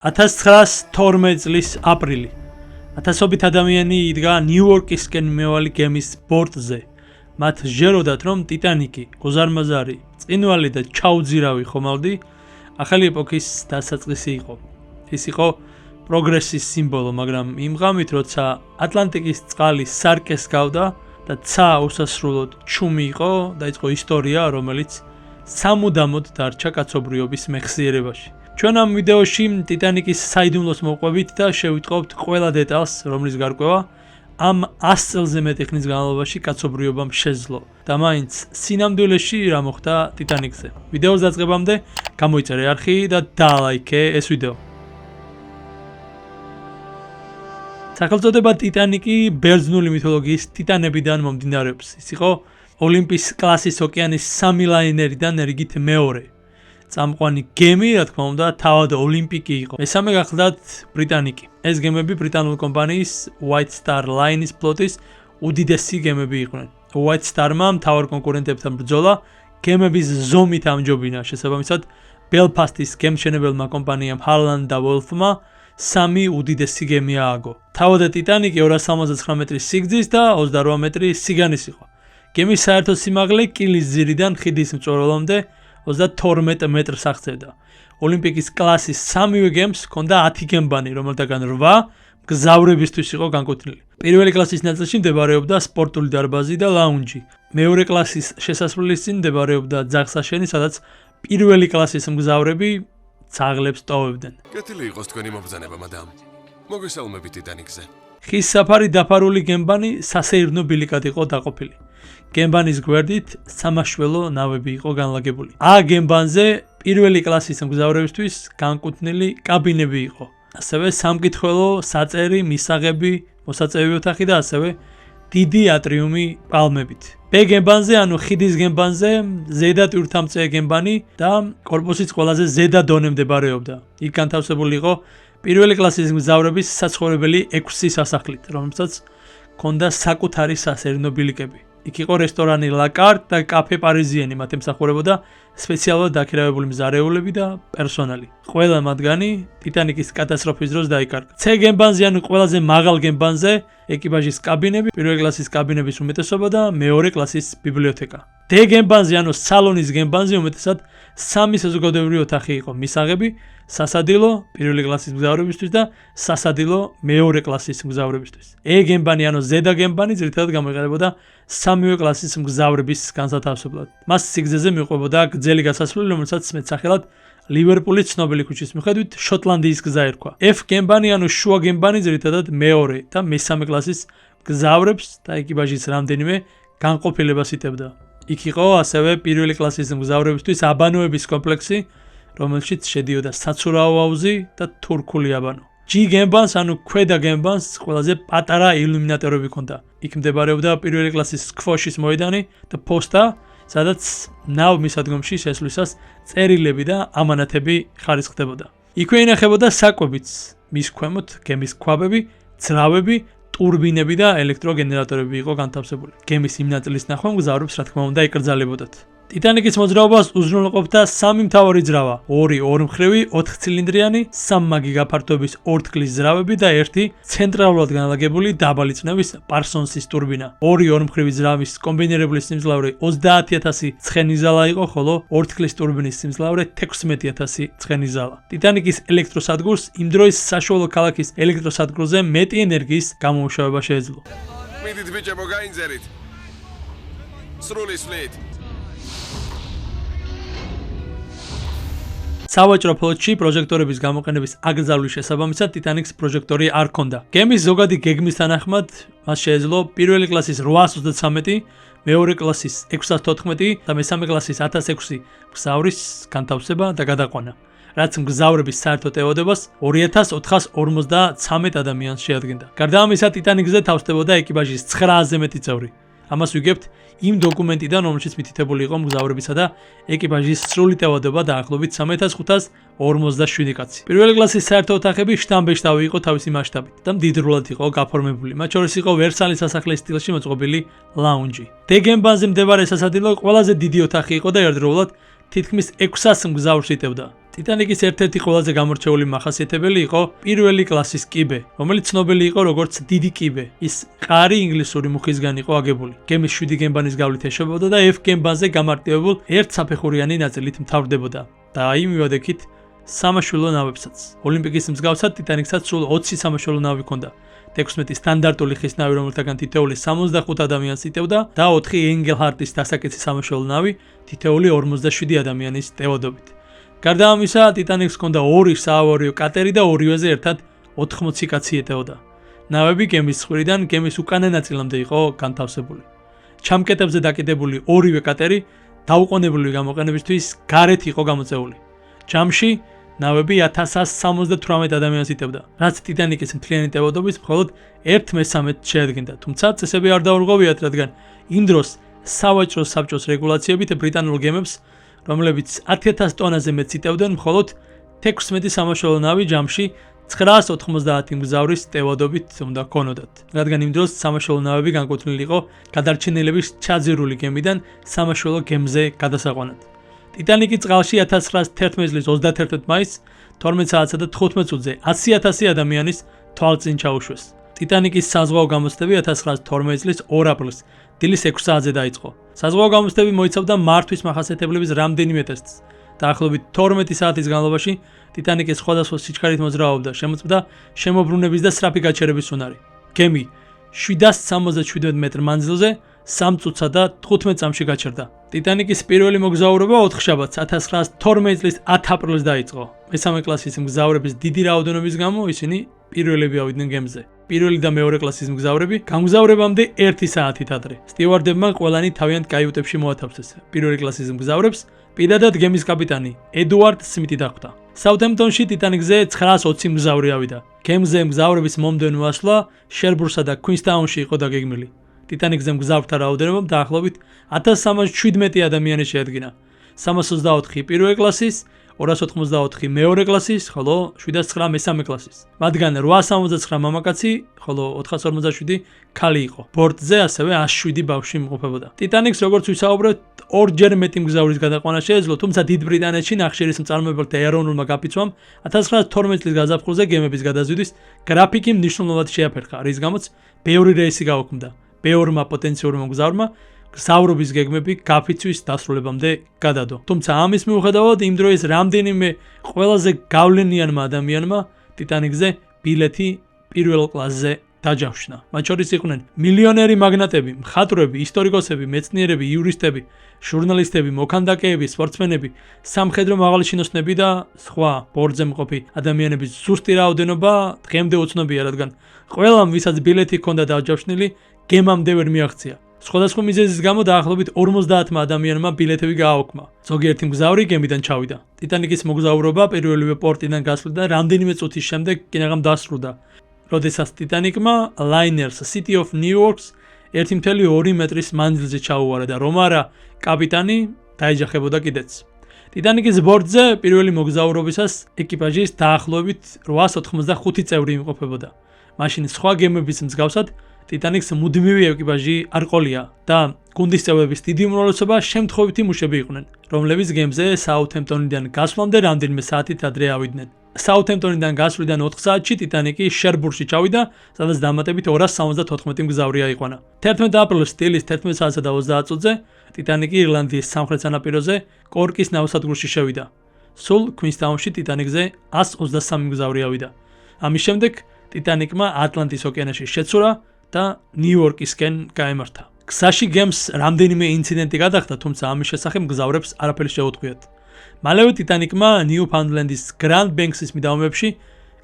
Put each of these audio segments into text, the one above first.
1912 წლის აპრილი. ათასობით ადამიანი იდგა ნიუ-იორკისკენ მევალი გემის ბორტზე. მათ ჟეროდათ, რომ ტიტანიკი, გოზარმაზარი, წინვალი და ჩაუძირავი ხომალდი ახალი ეპოქის დასაწყისი იყო. ის იყო პროგრესის სიმბოლო, მაგრამ იმ ღამით, როცა ატლანტიკის წყალი სარკეს გავდა და ცა უსასრულოდ ჩუმი იყო, დაიწყო ისტორია, რომელიც სამუდამოდ დარჩა კაცობრიობის მეხსიერებაში. ჩვენ ამ ვიდეოში ტიტანიკის საიდუმლოს მოვყვებით და შევიტყობთ ყველა დეტალს, რომლის გარკვევა ამ 100 წელზე მეტი ხნის განმავლობაში კაცობრიობამ შეძლო და მაინც სინამდვილეში რა მოხდა ტიტანიკზე. ვიდეოს დაწყებამდე გამოიწერე არხი და დაალაიქე ეს ვიდეო. სახელწოდება ტიტანიკი ბერძნული მითოლოგიის ტიტანებიდან მომდინარეობს. ის იყო ოლიმპის კლასის ოკეანის 3 ლაინერიდან რიგით მეორე. წამყვანი გემი, რა თქმა უნდა, თავად ოლიმპიკი იყო. მესამე გახლდათ ბრიტანიკი. ეს გემები ბრიტანული კომპანიის White Star Line-ის ფლოტის უდიდესი გემები იყვნენ. White Star-მა მთავარ კონკურენტებთან ბრძოლა გემების ზომით ამჯობინა. შესაბამისად, ბელფასტის გემშენებელმა კომპანიამ Harland და Wolff-მა 3 უდიდესი გემი ააგო. თავად ტიტანიკი 269 მეტრის სიგრძის და 28 მეტრი სიგანის იყო. გემის საერთო სიმაღლე კილის ძირიდან ხიდის მწვერვალამდე 32 მეტრს აღწევდა. ოლიმპიკის კლასის 3-ვე გემს ჰქონდა 10 გემბანი, რომელთაგან 8 მგზავრებისთვის იყო განკუთვნილი. პირველი კლასის ნაწილში მდებარეობდა სპორტული დარბაზი და ლაუნჯი. მეორე კლასის შესასვლელის წინ მდებარეობდა ძაღლსაშენი, სადაც პირველი კლასის მგზავრები ძაღლებს ტოვებდნენ. კეთილი იყოს თქვენი მობრძანება, მადამ. მოგესალმებით ტიტანიკზე. ხის საფარი დაფარული გემბანი სასეირნო ბილიკად იყო დაყოფილი. გემბანის გვერდით სამაშველო ნავები იყო განლაგებული. გემბანზე პირველი კლასის მგზავრებისთვის განკუთვნილი კაბინები იყო. ასევე სამკითხველო, საწერი, მისაღები, მოსაწევი ოთახი და ასევე დიდი ატრიუმი პალმებით. გემბანზე, ანუ ხიდის გემბანზე, ზედა ტვირთამწე გემბანი და კორპუსის ყველაზე ზედა დონე მდებარეობდა. იქ განთავსებული იყო პირველი კლასის მგზავრების საცხოვრებელი 6 სასახლით, რომელსაც ჰქონდა საკუთარი სასეირნო ბილიკები. იქ იყო რესტორანი La Carte და კაფე პარიზიენი, მათ ემსახურებოდა სპეციალურად დაქირავებული მზარეულები და პერსონალი. ყველა მათგანი ტიტანიკის კატასტროფის დროს დაიკარგა. C გემბანზე, ანუ ყველაზე მაღალ გემბანზე, ეკიპაჟის კაბინები, პირველი კლასის კაბინების უმეტესობა და მეორე კლასის ბიბლიოთეკა. D გემბანზე, ანუ სალონის გემბანზე უმეტესად 3 საზოგადოებრივი ოთახი იყო, მისაღები, სასადილო პირველი კლასის მგზავრებისთვის და სასადილო მეორე კლასის მგზავრებისთვის. E გემბანი, ანუ ზედა გემბანი, ძირითადად გამოიყენებოდა 3-ვე კლასის მგზავრების განსათავსებლად. მას სიგრძეზე მიყვებოდა გრძელი გასასვლელი, რომელსაც მეტსახელად ლივერპულის ცნობილი ქუჩის მიხედვით შოტლანდიის გზა ერქვა. F გემბანი, ანუ შუა გემბანი, ძირითადად მეორე და მესამე კლასის მგზავრებს და ეკიპაჟის რამდენიმე განყოფილებას იტევდა. იქ იყო ასევე პირველი კლასის მგზავრებისთვის აბანოების კომპლექსი, რომელშიც შედიოდა საცურაო აუზი და თურქული აბანო. G გემბანს, ანუ ქვედა გემბანს, ყველაზე პატარა ილუმინატორები ჰქონდა. იქ მდებარეობდა პირველი კლასის ქვეშის მოედანი და პოსტა, სადაც ნავ მისადგომში შესვლისას წერილები და ამანათები ხარისხდებოდა. იქვე ინახებოდა საკვებიც, მის ქვემოთ გემის ქვაბები, ძრავები, ტურბინები და ელექტროგენერატორები იყო განთავსებული. გემის იმ ნაწილის ნახვა მგზავრებს რა თქმა უნდა ეკრძალებოდათ. ტიტანიკის მოძრაობას უზრუნველყოფდა 3 მთავარი ძრავა, 2 ორმხრივი 4 ცილინდრიანი, 3 მაგი გაფართოების ორთქლის ძრავები და 1 ცენტრალურად განლაგებული დაბალი წნევის პარსონსის ტურბინა. 2 ორმხრივი ძრავის კომბინირებული სიმძლავრე 30000 ცხენიზალა იყო, ხოლო ორთქლის ტურბინის სიმძლავრე 16000 ცხენიზალა. ტიტანიკის ელექტროსადგურს იმ დროის საშუალო ქალაქის ელექტროსადგურზე მეტი ენერგიის გამომუშავება შეეძლო. მიდით ბიჭებო, გაინძერით. სრული სვლით. სავაჭრო ფლოტში პროჟექტორების გამოყენების აკრძალვის შესაბამისად ტიტანიკს პროჟექტორი არ ჰქონდა. გემის ზოგადი გეგმის თანახმად მას შეეძლო პირველი კლასის 833, მეორე კლასის 614 და მესამე კლასის 1006 მგზავრის განთავსება და გადაყვანა, რაც მგზავრების საერთო ტევადობას 2453 ადამიანს შეადგენდა. გარდა ამისა, ტიტანიკზე თავსდებოდა ეკიპაჟის 900-ზე მეტი წევრი. ამას ვიგებთ იმ დოკუმენტიდან, რომელშიც მითითებული იყო მგზავრებისა და ეკიპაჟის სრული ტევადობა დაახლოებით 3547 კაცი. პირველი კლასის საერთო ოთახები შტამბეშტავი იყო თავისი მასშტაბით და მდიდრულად იყო გაფორმებული. მათ შორის იყო ვერსალის სასახლის სტილში მოწყობილი ლაუნჯი. D გემბანზე მდებარე სასადილო ყველაზე დიდი ოთახი იყო და ერთდროულად თითქმის 600 მგზავრს იტევდა. ტიტანიკის ერთ-ერთი ყველაზე გამორჩეული მახასიათებელი იყო პირველი კლასის კიბე, რომელიც ცნობილი იყო როგორც დიდი კიბე. ის მყარი ინგლისური მუხისგან იყო აგებული. გემის 7 გემბანის გავლით ეშვებოდა და F გემბანზე გამარტივებულ ერთ საფეხურიანი ნაწილით მთავრდებოდა. და აი მივადექით სამაშველო ნავებსაც. ოლიმპიკის მსგავსად ტიტანიკსაც სულ 20 სამაშველო ნავი ჰქონდა. 16 სტანდარტული ხის ნავი, რომელთაგან თითოეული 65 ადამიანს იტევდა და 4 ენგელჰარტის დასაკეცი სამაშველო ნავი, თითოეული 47 ადამიანის ტევადობით. გარდა ამისა, ტიტანიკს ჰქონდა 2 საავარიო კატერი და ორივეზე ერთად 80 კაცი ეტეოდა. ნავები გემის ცხვირიდან გემის უკანა ნაწილამდე იყო განთავსებული. ჩამკეტებზე დაკიდებული ორივე კატერი დაუყოვნებლივი გამოყენებისთვის გარეთ იყო გამოწეული. ჯამში ნავები 1178 ადამიანს იტევდა, რაც ტიტანიკის მთლიანი ტევადობის მხოლოდ 1/13 შეადგენდა. თუმცა წესები არ დაურღვევიათ, რადგან იმ დროს სავაჭრო საბჭოს რეგულაციებით ბრიტანულ გემებს, რომლებიც 10000 ტონაზე მეტს იტევდნენ, მხოლოდ 16 სამაშველო ნავი ჯამში 990 მგზავრის ტევადობით უნდა ჰქონოდათ. რადგან იმ დროს სამაშველო ნავები განკუთვნილი იყო გადარჩენილების ჩაძირული გემიდან სამაშველო გემზე გადასაყვანად. ტიტანიკი წყალში 1911 წლის 31 მაისს 12 საათსა და 15 წუთზე 100,000 ადამიანის თვალწინ ჩაუშვეს. ტიტანიკის საზღვაო გამოცდები 1912 წლის 2 აპრილს დილის 6 საათზე დაიწყო. საზღვაო გამოცდები მოიცავდა მართვის მახასიათებლების რამდენიმე ტესტს. დაახლოებით 12 საათის განმავლობაში ტიტანიკის სხვადასხვა სიჩქარით მოძრაობდა, შემოწმდა შემოbrunების და სწრაფი გაჩერების უნარი. გემი 777 მეტრ მანძილზე 3 წუთსა და 15 წამში გაჩერდა. ტიტანიკის პირველი მოგზაურობა 4 შაბათს 1912 წლის 10 აპრილს დაიწყო. მესამე კლასის მგზავრების დიდი რაოდენობის გამო ისინი პირველები ავიდნენ გემზე. პირველი და მეორე კლასის მგზავრები გამგზავრებამდე 1 საათით ადრე. სტიუარდებმა ყველანი თავიანთ კაიუტებში მოათავსეს. პირველი კლასის მგზავრებს პირადად გემის კაპიტანი ედუარდ სმიტი დახვდა. საუთემპტონში ტიტანიკზე 920 მგზავრი ავიდა. გემზე მგზავრების მომდევნო ასვლა შერბურსა და κουინსტაუნში იყო დაგეგმილი. ტიტანიკზე მგზავრთა რაოდენობა დაახლოებით 1317 ადამიანი შეადგინა. 324 პირველი კლასის, 284 მეორე კლასის, ხოლო 709 მესამე კლასის. მათგან 869 მამაკაცი, ხოლო 457 ქალი იყო. ბორტზე ასევე 107 ბავშვი იმყოფებოდა. ტიტანიკს, როგორც ვისაუბრეთ, ორჯერ მეტი მგზავრის გადაყვანა შეეძლო, თუმცა დიდ ბრიტანეთში ნახშირის მწარმოებელთა ეროვნულმა კაპიცვამ 1912 წლის გაზაფხულზე გემების გადაზიდვის გრაფიკი მნიშვნელოვნად შეაფერხა, რის გამოც ბევრი რეისი გაუქმდა. ბევრმა პოტენციურმა მგზავრმა გზავრობის გეგმები გაფიცვის დასრულებამდე გადადო. თუმცა ამის მიუხედავად იმ დროის რამდენიმე ყველაზე გავლენიანმა ადამიანმა ტიტანიკზე ბილეთი პირველ კლასზე დაჯავშნა. მათ შორის იყვნენ მილიონერი მაგნატები, მხატვრები, ისტორიკოსები, მეცნიერები, იურისტები, ჟურნალისტები, მოქანდაკეები, სპორტსმენები, სამხედრო მაღალჩინოსნები და სხვა ბორტზე მყოფი ადამიანების ზუსტი რაოდენობა დღემდე უცნობია, რადგან ყველამ, ვისაც ბილეთი ჰქონდა დაჯავშნილი, გემამდე ვერ მიაღწია. სხვადასხვა მიზეზის გამო დაახლოებით 50 ადამიანმა ბილეთები გააუქმა. ზოგიერთი მგზავრი გემიდან ჩავიდა. ტიტანიკის მოგზაურობა პირველივე პორტიდან გასვლიდან რამდენიმე წუთის შემდეგ კინაღამ დასრულდა. როდესაც ტიტანიკმა ლაინერს City of New York 1.2 მეტრის მანძილზე ჩაუვარა და რომ არა კაპიტანი დაეჯახებოდა კიდეც. ტიტანიკის ბორტზე პირველი მოგზაურობისას ეკიპაჟის დაახლოებით 885 წევრი იმყოფებოდა. მაშინ სხვა გემების მსგავსად ტიტანიკს მუდმივი ეკიპაჟი არ ყოლია და გუნდის წევრების დიდი უმრავლესობა შემთხვევითი მუშები იყვნენ, რომლებიც გემზე საუთემპტონიდან გასვლამდე რამდენიმე საათით ადრე ავიდნენ. საუთემპტონიდან გასვლიდან 4 საათში ტიტანიკი შერბურში ჩავიდა, სადაც დამატებით 274 მგზავრი აიყვანა. 11 აპრილს დილის 11 საათსა და 30 წუთზე ტიტანიკი ირლანდიის სამხრეთ სანაპიროზე კორკის ნავსადგურში შევიდა. სულ κουინსტაუნში ტიტანიკზე 123 მგზავრი ავიდა. ამის შემდეგ ტიტანიკმა ატლანტის ოკეანეში შეცურა და ნიუ-იორკისკენ გაემართა. გზაში გემს რამდენიმე ინციდენტი გადახდა, თუმცა ამის შესახებ მგზავრებს არაფერი შეუთხიათ. მალევე ტიტანიკმა ნიუფაუნდლენდის გრანდ ბენქსის მიდამოებში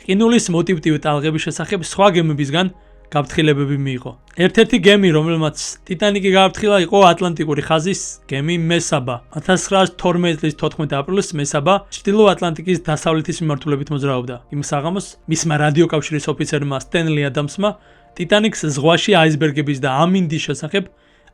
ყინულის მოტივტივი ტალღების შესახებ სხვა გემებისგან გაფრთხილებები მიიღო. ერთ-ერთი გემი, რომელმაც ტიტანიკი გააფრთხილა, იყო ატლანტიკური ხაზის გემი მესაბა. 1912 წლის 14 აპრილს მესაბა ჩრდილო ატლანტიკის დასავლეთის მიმართულებით მოძრაობდა. იმ საღამოს მისმა რადიოკავშირის ოფიცერმა სტენლი ადამსმა ტიტანიკს ზღვაში აისბერგების და ამინდის შესახებ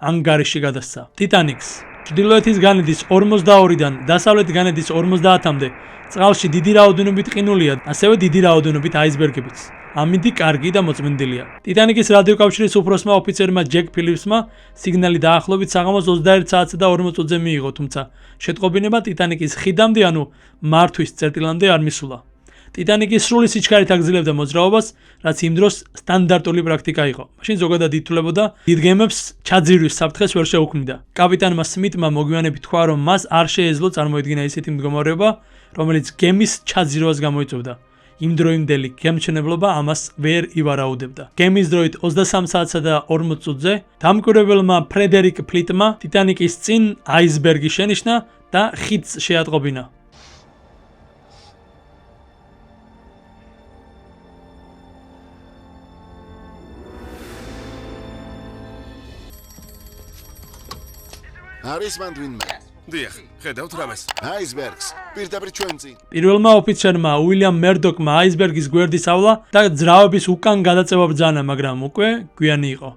ანგარიში გადასცა. ტიტანიკს ჩრდილოეთის განედის 42-დან დასავლეთ განედის 50-მდე წყალში დიდი რაოდენობით ყინულია, ასევე დიდი რაოდენობით აისბერგებიც. ამინდი კარგი და მოწმინდილია. ტიტანიკის რადიოკავშირის უფროსმა ოფიცერმა ჯეკ ფილიპსმა სიგნალი დაახლოებით საღამოს 21 საათსა და 40 წუთზე მიიღო, თუმცა შეტყობინება ტიტანიკის ხიდამდე, ანუ მართვის წერტილამდე არ მისულა. ტიტანიკი სრული სიჩქარით აგრძელებდა მოძრაობას, რაც იმ დროს სტანდარტული პრაქტიკა იყო. მაშინ ზოგადად ითვლებოდა დიდ გემებს ჩაძირვის საფრთხეს ვერ შეუქმნიდა. კაპიტანმა სმიტმა მოგვიანებით თქვა, რომ მას არ შეეძლო წარმოედგინა ისეთი მდგომარეობა, რომელიც გემის ჩაძირვას გამოიწვევდა. იმ დროინდელი გემჩნებლობა ამას ვერ ივარაუდებდა. გემის დროით 23 საათსა და 40 წუთზე დამკვირვებელმა ფრედერიკ ფლიტმა ტიტანიკის წინ აისბერგი შენიშნა და ხიდს შეატყობინა. არის მანდ ვინმე? დიახ, ხედავთ რამეს? აისბერგს, პირდაპირ ჩვენ წინ. პირველმა ოფიცერმა უილიამ მერდოკმა აისბერგის გვერდის ავლა და ძრავების უკან გადაწევა ბრძანა, მაგრამ უკვე გვიანი იყო.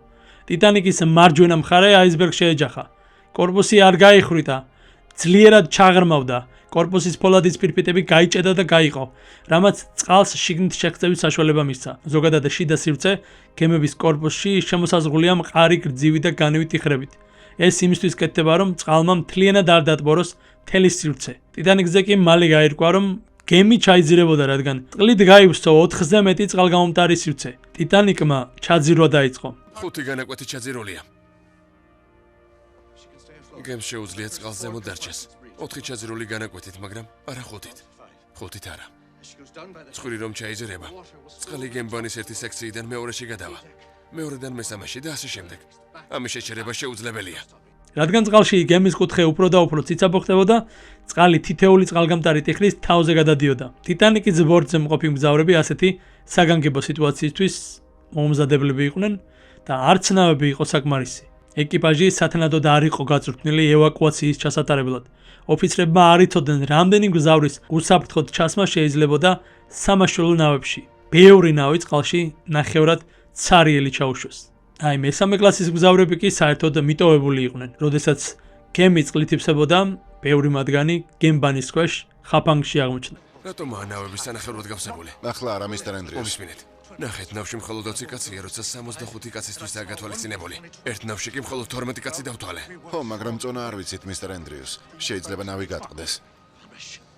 ტიტანიკის მარჯვენა მხარე აისბერგს შეეჯახა. კორპუსი არ გაიხრიტა, ძლიერად ჩაღრმავდა. კორპუსის ფოლადის ფირფიტები გაიჭედა და გაიყო, რამაც წყალს შიგნით შეღწევის საშუალება მისცა. ზოგადად შიდა სივრცე გემების კორპუსში შემოსაზღვრულია მყარი გრძივი და განივი თიხრებით. ეს იმისთვის კეთდება, რომ წყალმა მთლიანად არ დატბოროს მთელი სივრცე. ტიტანიკზე კი მალე გაირკვა, რომ გემი ჩაიძირებოდა, რადგან წყლით გაივსო 4-ზე მეტი წყალგამომტარი სივრცე. ტიტანიკმა ჩაძირვა დაიწყო. 5 განაკვეთი ჩაძირულია. გემს შეუძლია წყალს ზემოთ დარჩეს. 4 ჩაძირული განაკვეთით, მაგრამ არა 5-ით. 5-ით არა. ცხვირი რომ ჩაიძირება, წყალი გემბანის ერთი სექციიდან მეორეში გადავა. მეორედან მესამეში და ასე შემდეგ. ამის შეჩერება შეუძლებელია. რადგან წყალში გემის კუთხე უფრო და უფრო ციცაბო ხდებოდა, წყალი თითეული წყალგამტარი ტიხრის თავზე გადადიოდა. ტიტანიკის ბორტზე მყოფი მგზავრები ასეთი საგანგებო სიტუაციისთვის მომზადებლები იყვნენ და არც ნავები იყო საკმარისი. ეკიპაჟი სათანადოდ არ იყო გაწვრთნილი ევაკუაციის ჩასატარებლად. ოფიცრებმა არ იცოდნენ, რამდენი მგზავრის უსაფრთხოდ ჩასმა შეიძლებოდა სამაშველო ნავებში. ბევრი ნავი წყალში ნახევრად ცარიელი ჩაუშვეს. აი მესამე კლასის მგზავრები კი საერთოდ მიტოვებული იყვნენ. როდესაც გემი წყლით ივსებოდა, ბევრი მათგანი გემბანის ქვეშ ხაფანგში აღმოჩნდა. რატომ ანავების სანახევროდ გავსებული? ახლა არა მისტერ ენდრიუს. მომისმინეთ. ნახეთ, ნავში მხოლოდ 20 კაცია, როცა 65 კაცისთვისაა გათვალისწინებული. ერთ ნავში კი მხოლოდ 12 კაცი დავთვალე. ხო, მაგრამ წონა არ ვიცით, მისტერ ენდრიუს. შეიძლება ნავი გატყდეს.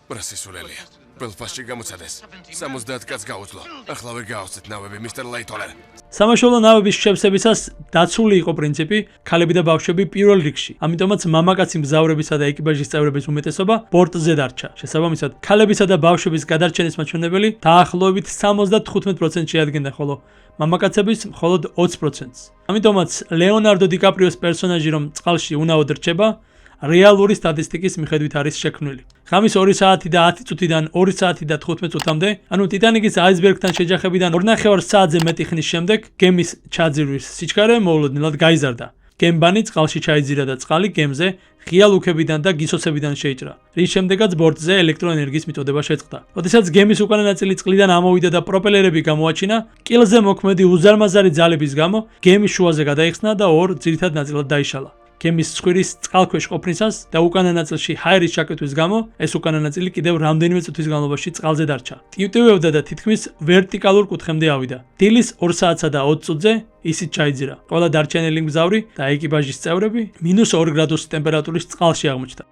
რა სისულელია. ბელფასტში გამოცადეს. 70 კაცს გაუძლო. ახლავე გაავსეთ ნავები, მისტერ ლაითოლერ. სამაშველო ნავების შევსებისას დაცული იყო პრინციპი ქალები და ბავშვები პირველ რიგში. ამიტომაც მამაკაცი მგზავრებისა და ეკიპაჟის წევრების უმეტესობა ბორტზე დარჩა. შესაბამისად, ქალებისა და ბავშვების გადარჩენის მაჩვენებელი დაახლოებით 75% შეადგენდა, ხოლო მამაკაცების მხოლოდ 20%-ს. ამიტომაც ლეონარდო დიკაპრიოს პერსონაჟი რომ წყალში უნაოდ რჩება, რეალური სტატისტიკის მიხედვით არის შექმნილი. ღამის 2 საათი და 10 წუთიდან 2 საათი და 15 წუთამდე, ანუ ტიტანიკის აისბერგთან შეჯახებიდან 2.5 საათზე მეტი ხნის შემდეგ, გემის ჩაძირვის სიჩქარე მოულოდნელად გაიზარდა. გემბანი წყალში ჩაიძირა და წყალი გემზე ღია ლუქებიდან და გისოსებიდან შეიჭრა, რის შემდეგაც ბორტზე ელექტროენერგიის მიწოდება შეწყდა. როდესაც გემის უკანა ნაწილი წყლიდან ამოვიდა და პროპელერები გამოაჩინა, კილზე მოქმედი უზარმაზარი ძალების გამო გემი შუაზე გადაიხსნა და ორ ძირითად ნაწილად დაიშალა. გემის ცხვირის წყალქვეშ ყოფნისას და უკანა ნაწილში ჰაერის ჩაკეტვის გამო ეს უკანა ნაწილი კიდევ რამდენიმე წუთის განმავლობაში წყალზე დარჩა. ტივტივებდა და თითქმის ვერტიკალურ კუთხემდე ავიდა. დილის 2 საათსა და 20 წუთზე ისიც ჩაიძირა. ყველა დარჩენილი მგზავრი და ეკიპაჟის წევრები -2 გრადუსის ტემპერატურის წყალში აღმოჩნდა.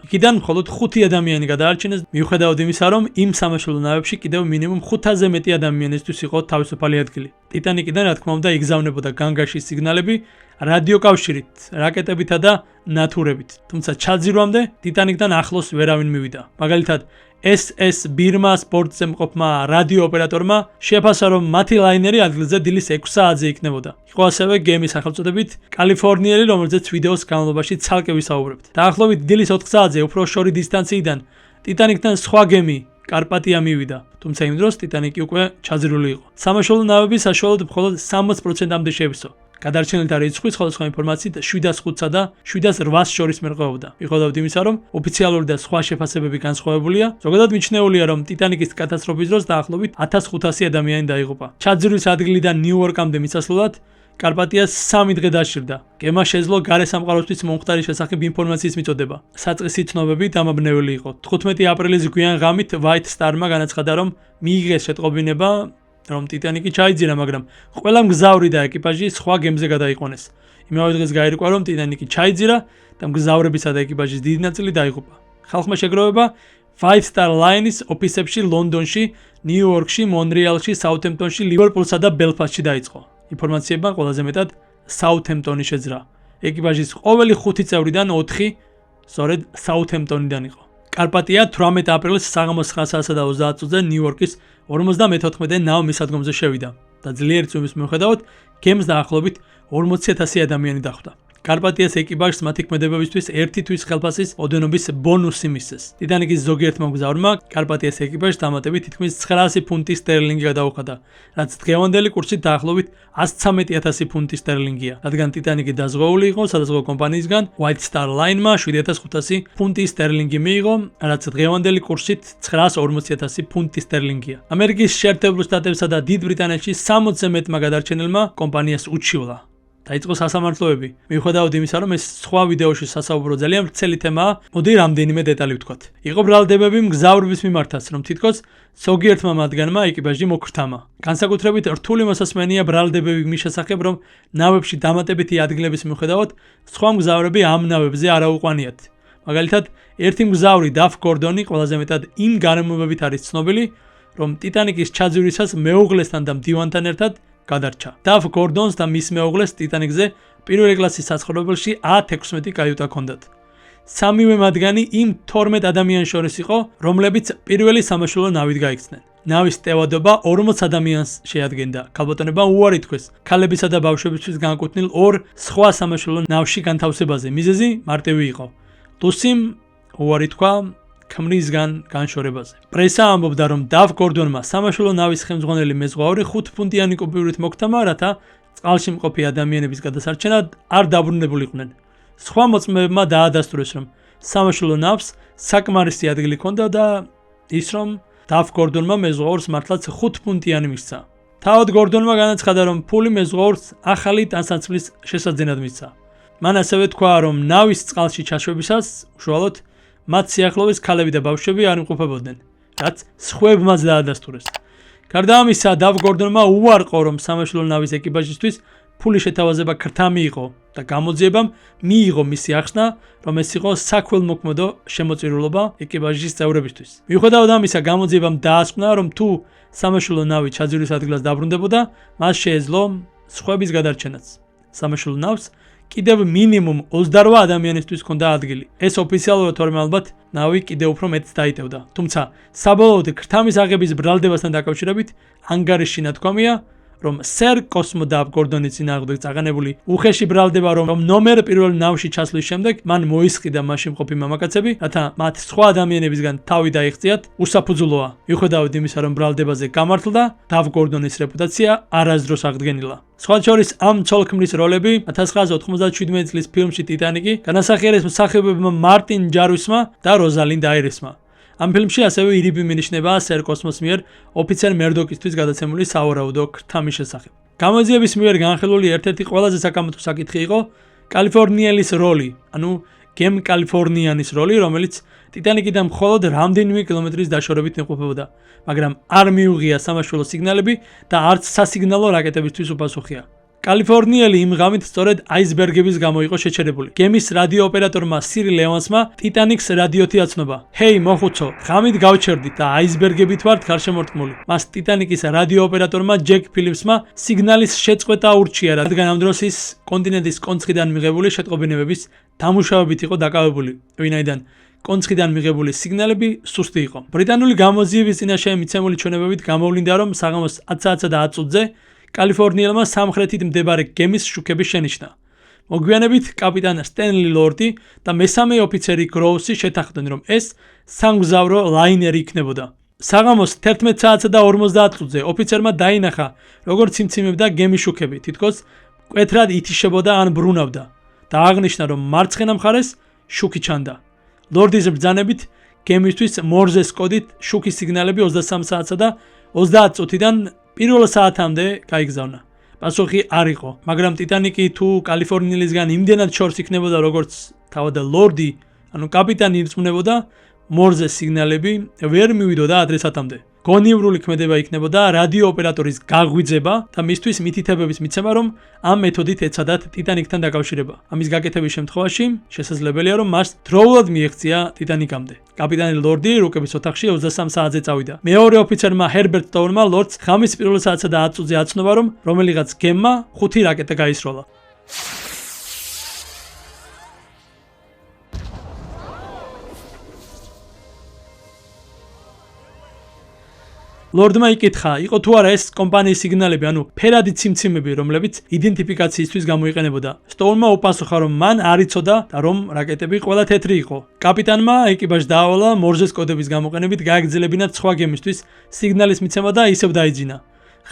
იქიდან მხოლოდ 5 ადამიანი გადაარჩინეს, მიუხედავად იმისა, რომ იმ სამაშველო ნავებში კიდევ მინიმუმ 500-ზე მეტი ადამიანისთვის იყო თავისუფალი ადგილი. ტიტანიკიდან, რა თქმა უნდა, იგზავნებოდა განგაშის სიგნალები რადიოკავშირით, რაკეტებითა და ნათურებით. თუმცა ჩაძირვამდე ტიტანიკთან ახლოს ვერავინ მივიდა. მაგალითად, SS ბირმა სპორტზე მყოფმა რადიო ოპერატორმა შეაფასა, რომ მათი ლაინერი ადგილზე დილის 6 საათზე იქნებოდა. იყო ასევე გემის სახელწოდებით კალიფორნიელი, რომელზეც ვიდეოს განმავლობაში ცალკე ვისაუბრებთ. დაახლოებით დილის 4 საათზე უფრო შორი დისტანციიდან ტიტანიკთან სხვა გემი კარპატია მივიდა, თუმცა იმ დროს ტიტანიკი უკვე ჩაძირული იყო. სამაშველო ნავები საშუალოდ მხოლოდ 60%-მდე შეივსო. გადარჩენილთა რიცხვი სხვადასხვა ინფორმაციით 705-სა და 708-ს შორის მერყეობდა. მიუხედავად იმისა, რომ ოფიციალური და სხვა შეფასებები განსხვავებულია, ზოგადად მიჩნეულია, რომ ტიტანიკის კატასტროფის დროს დაახლოებით 1500 ადამიანი დაიღუპა. ჩაძირვის ადგილიდან ნიუ-იორკამდე მისასვლელად კარპატიას 3 დღე დაშირდა. გემმა შეძლო გარე სამყაროსთვის მომხდარი შესახებ ინფორმაციის მიწოდება. საწყისი ცნობები დამაბნეველი იყო. 15 აპრილის გვიან ღამით White Star-მა განაცხადა, რომ მიიღეს შეტყობინება, რომ ტიტანიკი ჩაიძირა, მაგრამ ყველა მგზავრი და ეკიპაჟი სხვა გემზე გადაიყვანეს. იმავე დღეს გაირკვა, რომ ტიტანიკი ჩაიძირა და მგზავრებისა და ეკიპაჟის დიდი ნაწილი დაიღუპა. ხალხმა შეგროვება White Star Line-ის ოფისებში ლონდონში, ნიუ-იორკში, მონრეალში, საუთემპტონში, ლივერპულსა და ბელფასტში დაიწყო. ინფორმაციებმა ყველაზე მეტად საუთემპტონი შეძრა. ეკიპაჟის ყოველი 5 წევრიდან 4 სწორედ საუთემპტონიდან იყო. კარპატია 18 აპრილს საღამოს 9:30-ზე ნიუ-იორკის 54-მდე ნავ-მისადგომზე შევიდა და ძლიერი წვიმის მიუხედავად გემს დაახლოებით 40,000 ადამიანი დახვდა. კარპატიას ეკიპაჟს მათი ქმედებებისთვის 1 თვის ხელფასის ოდენობის ბონუსი მისცეს. ტიტანიკის ზოგიერთმა მგზავრმა კარპატიას ეკიპაჟს დამატებით თითქმის 900 ფუნტი სტერლინგი გადაუხადა, რაც დღევანდელი კურსით დაახლოებით 113,000 ფუნტი სტერლინგია. რადგან ტიტანიკი დაზღვეული იყო სადაზღვო კომპანიისგან, White Star Line-მა 7,500 ფუნტი სტერლინგი მიიღო, რაც დღევანდელი კურსით 940,000 ფუნტი სტერლინგია. ამერიკის შეერთებულ შტატებსა და დიდ ბრიტანეთში 60-ზე მეტმა გადარჩენილმა კომპანიას უჩივლა. დაიწყო სასამართლოები. მიუხედავად იმისა, რომ ეს სხვა ვიდეოში სასაუბრო ძალიან ვრცელი თემაა, მოდი რამდენიმე დეტალი ვთქვათ. იყო ბრალდებები მგზავრების მიმართაც, რომ თითქოს ზოგიერთმა მათგანმა ეკიპაჟი მოკრთამა. განსაკუთრებით რთული მოსასმენია ბრალდებები მის შესახებ, რომ ნავებში დამატებითი ადგილების მიუხედავად სხვა მგზავრები ამ ნავებზე არ აუყვანიათ. მაგალითად, ერთი მგზავრი დაფ გორდონი ყველაზე მეტად იმ გარემოებებით არის ცნობილი, რომ ტიტანიკის ჩაძირვისას მეუღლესთან და მდივანთან ერთად გადარჩა. დაფ გორდონს და მის მეუღლეს ტიტანიკზე პირველი კლასის საცხოვრებელში A16 კაიუტა ჰქონდათ. სამივე მათგანი იმ 12 ადამიანს შორის იყო, რომლებიც პირველი სამაშველო ნავით გაიქცნენ. ნავის ტევადობა 40 ადამიანს შეადგენდა. ქალბატონებმა უარი თქვეს ქალებისა და ბავშვებისთვის განკუთვნილ 2 სხვა სამაშველო ნავში განთავსებაზე. მიზეზი მარტივი იყო. ლუსიმ უარი თქვა ქმრისგან განშორებაზე. პრესა ამბობდა, რომ დაფ გორდონმა სამაშველო ნავის ხელმძღვანელი მეზღვაური 5 ფუნტიანი კუპიურით მოგთამა, რათა წყალში მყოფი ადამიანების გადასარჩენად არ დაბრუნებულიყვნენ. სხვა მოწმეებმა დაადასტურეს, რომ სამაშველო ნავს საკმარისი ადგილი ჰქონდა და ის, რომ დაფ გორდონმა მეზღვაურს მართლაც 5 ფუნტიანი მისცა. თავად გორდონმა განაცხადა, რომ ფული მეზღვაურს ახალი ტანსაცმლის შესაძენად მისცა. მან ასევე თქვა, რომ ნავის წყალში ჩაშვებისას უშუალოდ მათ სიახლოვეს ქალები და ბავშვები არ იმყოფებოდნენ, რაც სხვებმაც დაადასტურეს. გარდა ამისა, დაფ გორდონმა უარყო, რომ სამაშველო ნავის ეკიპაჟისთვის ფული შეთავაზება ქრთა მიიღო და გამოძიებამ მიიღო მისი ახსნა, რომ ეს იყო საქველმოქმედო შემოწირულობა ეკიპაჟის წევრებისთვის. მიუხედავად ამისა, გამოძიებამ დაასკვნა, რომ თუ სამაშველო ნავი ჩაძირვის ადგილას დაბრუნდებოდა, მას შეეძლო სხვების გადარჩენაც. სამაშველო ნავს კიდევ მინიმუმ 28 ადამიანისთვის ჰქონდა ადგილი. ეს ოფიციალურად თორემ ალბათ ნავი კიდევ უფრო მეტს დაიტევდა. თუმცა საბოლოოდ ქრთამის აღების ბრალდებასთან დაკავშირებით ანგარიშში ნათქვამია, რომ სერ კოსმო დაფ გორდონის წინააღმდეგ წაღანებული უხეში ბრალდება, რომ ნომერ პირველ ნავში ჩასვლის შემდეგ მან მოისყიდა მასში მყოფი მამაკაცები, რათა მათ სხვა ადამიანებისგან თავი დაიღწიათ, უსაფუძვლოა. მიუხედავად იმისა, რომ ბრალდებაზე გამართლდა, დაფ გორდონის რეპუტაცია არასდროს აღდგენილა. სხვა შორის ამ ცოლ-ქმრის როლები 1997 წლის ფილმში ტიტანიკი განასახიერეს მსახიობებმა მარტინ ჯარვისმა და როზალიnd აირესმა. ამ ფილმში ასევე ირიბი მინიშნებაა სერ კოსმოს მიერ ოფიცერ მერდოკისთვის გადაცემული სავარაუდო ქრთამის შესახებ. გამოძიების მიერ განხილული ერთ-ერთი ყველაზე საკამათო საკითხი იყო კალიფორნიელის როლი, ანუ გემ კალიფორნიანის როლი, რომელიც ტიტანიკიდან მხოლოდ რამდენიმე კილომეტრის დაშორებით იმყოფებოდა, მაგრამ არ მიუღია სამაშველო სიგნალები და არც სასიგნალო რაკეტებისთვის უპასუხია. კალიფორნიელი იმ ღამით სწორედ აისბერგების გამო იყო შეჩერებული. გემის რადიო ოპერატორმა სირ ლევანსმა ტიტანიკს რადიოთი აცნობა: "ჰეი, მოხუცო, ღამით გავჩერდით და აისბერგებით ვართ გარშემორტყმული." მას ტიტანიკის რადიო ოპერატორმა ჯეკ ფილიპსმა სიგნალის შეწყვეტა ურჩია, რადგან ამ დროს ის კონტინენტის კონცხიდან მიღებული შეტყობინებების დამუშავებით იყო დაკავებული, ვინაიდან კონცხიდან მიღებული სიგნალები სუსტი იყო. ბრიტანული გამოძიების წინაშე მიცემული ჩვენებებით გამოვლინდა, რომ საღამოს 10:10 კალიფორნიელმა სამხრეთით მდებარე გემის შუქების შენიშნა. მოგვიანებით კაპიტან სტენლი ლორდი და მესამე ოფიცერი გროუსი შეთანხმდნენ, რომ ეს სამგზავრო ლაინერი იქნებოდა. საღამოს 11:50 ოფიცერმა დაინახა, როგორც იმციმებდა გემის შუქები, თითქოს მკვეთრად ითიშებოდა ან ბრუნავდა და აღნიშნა, რომ მარცხენა მხარეს შუქი ჩანდა. ლორდის ბრძანებით გემისთვის მორზეს კოდით შუქის სიგნალები 23 საათსა და 30 წუთიდან პირველ საათამდე გაიგზავნა, პასუხი არ იყო, მაგრამ ტიტანიკი თუ კალიფორნიელისგან იმდენად შორს იქნებოდა როგორც თავად ლორდი, ანუ კაპიტანი ირწმუნებოდა, მორზეს სიგნალები ვერ მივიდოდა ადრესატამდე. გონივრული ქმედება იქნებოდა რადიო ოპერატორის გაღვიძება და მისთვის მითითებების მიცემა, რომ ამ მეთოდით ეცადათ ტიტანიკთან დაკავშირება. ამის გაკეთების შემთხვევაში შესაძლებელია, რომ მას დროულად მიეღწია ტიტანიკამდე. კაპიტანი ლორდი რუკების ოთახში 23 საათზე წავიდა. მეორე ოფიცერმა ჰერბერტ სტოუნმა ლორდს ღამის პირველ საათსა და 10 წუთზე აცნობა, რომ რომელიღაც გემმა 5 რაკეტა გაისროლა. ლორდმა იკითხა, იყო თუ არა ეს კომპანიის სიგნალები, ანუ ფერადი ციმციმები, რომლებიც იდენტიფიკაციისთვის გამოიყენებოდა. სტოუნმა უპასუხა, რომ მან არ იცოდა და რომ რაკეტები ყველა თეთრი იყო. კაპიტანმა ეკიპაჟს დაავალა მორზეს კოდების გამოყენებით გაეგრძელებინათ სხვა გემისთვის სიგნალის მიცემა და ისევ დაიძინა.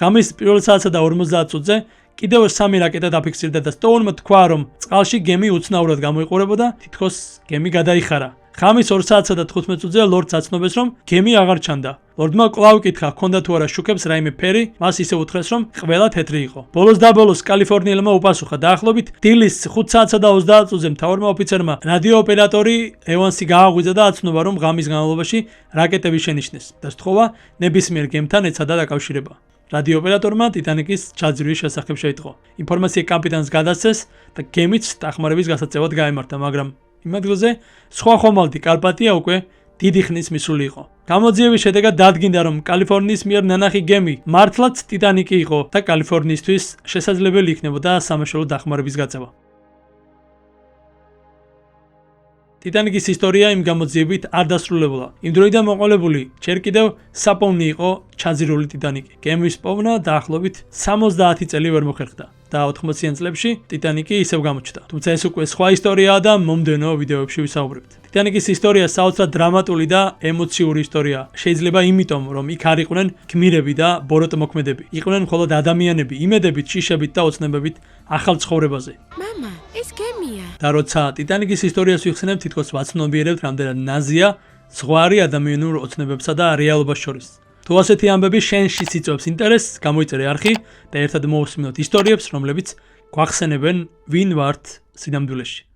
ღამის პირველ საათსა და 50 წუთზე კიდევ 3 რაკეტა დაფიქსირდა და სტოუნმა თქვა, რომ წყალში გემი უცნაურად გამოიყურებოდა, თითქოს გემი გადაიხარა. ღამის 2 საათსა და 15 წუთზე ლორდს აცნობეს, რომ გემი აღარ ჩანდა. ლორდმა კვლავ იკითხა, ჰქონდა თუ არა შუქებს რაიმე ფერი, მას ისე უთხრეს, რომ ყველა თეთრი იყო. ბოლოს და ბოლოს კალიფორნიელმა უპასუხა, დაახლოებით დილის 5 საათსა და 30 წუთზე მთავარმა ოფიცერმა რადიო ოპერატორი ევანსი გააღვიძა და აცნობა, რომ ღამის განმავლობაში რაკეტები შენიშნეს და სთხოვა ნებისმიერ გემთან ეცადა დაკავშირება. რადიო ოპერატორმა ტიტანიკის ჩაძირვის შესახებ შეიტყო. ინფორმაცია კაპიტანს გადასცეს და გემიც დახმარების გასაწევად გაემართა, მაგრამ იმ ადგილზე სხვა ხომალდი კარპატია უკვე დიდი ხნის მისული იყო. გამოძიების შედეგად დადგინდა, რომ კალიფორნიის მიერ ნანახი გემი მართლაც ტიტანიკი იყო და კალიფორნიისთვის შესაძლებელი იქნებოდა სამაშველო დახმარების გაწევა. ტიტანიკის ისტორია იმ გამოძიებით არ დასრულებულა. იმ დროიდან მოყოლებული ჯერ კიდევ საპოვნი იყო ჩაძირული ტიტანიკი. გემის პოვნა დაახლოებით 70 წელი ვერ მოხერხდა და 80-იან წლებში ტიტანიკი ისევ გამოჩნდა. თუმცა ეს უკვე სხვა ისტორიაა და მომდევნო ვიდეოებში ვისაუბრებთ. ტიტანიკის ისტორია საოცრად დრამატული და ემოციური ისტორია. შეიძლება იმიტომ, რომ იქ არ იყვნენ გმირები და ბოროტმოქმედები. იყვნენ მხოლოდ ადამიანები, იმედებით, შიშებით და ოცნებებით ახალ ცხოვრებაზე. მამა, ეს გემია. და როცა ტიტანიკის ისტორიას ვიხსენებთ, თითქოს ვაცნობიერებთ, რამდენად ნაზია ზღვარი ადამიანურ ოცნებებსა და რეალობას შორის. თუ ასეთი ამბები შენში იწვევს ინტერესს, გამოიწერე არხი და ერთად მოვუსმინოთ ისტორიებს, რომლებიც გვახსენებენ ვინ ვართ სინამდვილეში.